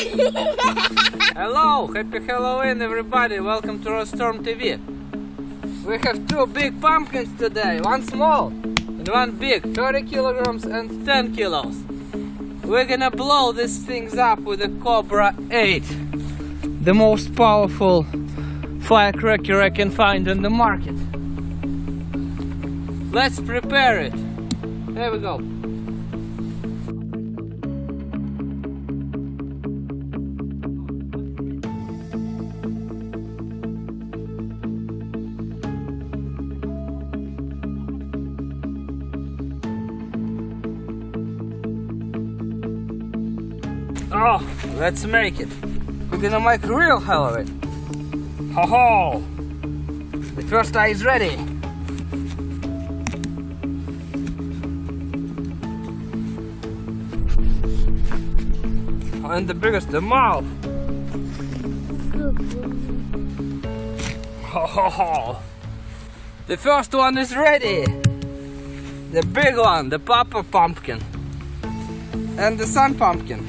Hello, happy Halloween everybody, welcome to Storm TV. We have two big pumpkins today, one small and one big, 30 kilograms and 10 kilos. We're gonna blow these things up with a Cobra 8, the most powerful firecracker I can find on the market. Let's prepare it. Here we go. Oh, let's make it. We're gonna make real Halloween. Ho ho! The first eye is ready. And the biggest, the mouth. Ho ho ho! The first one is ready. The big one, the papa pumpkin. And the sun pumpkin.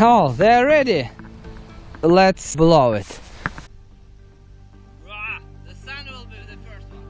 Oh, they're ready. Let's blow it. The sun will be the first one.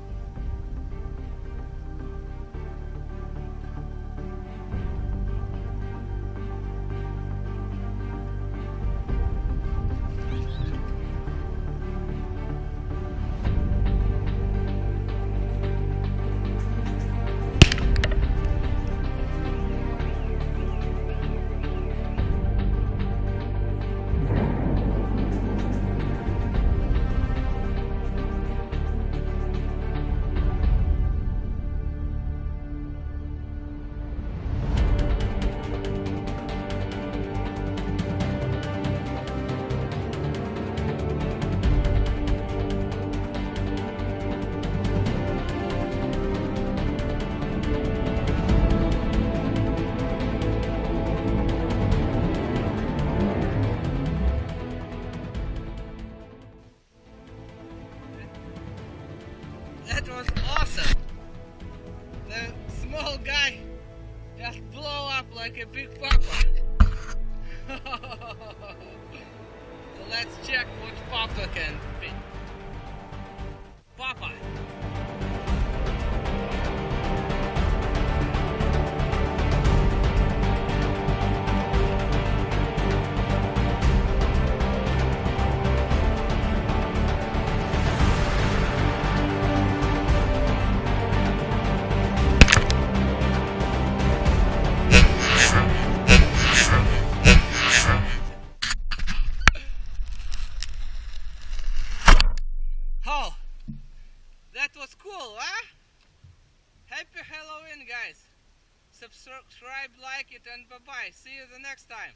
That was awesome! The small guy just blew up like a big papa. So let's check what papa can be. Papa! Oh, that was cool, huh? Happy Halloween, guys. Subscribe, like it, and bye-bye. See you the next time.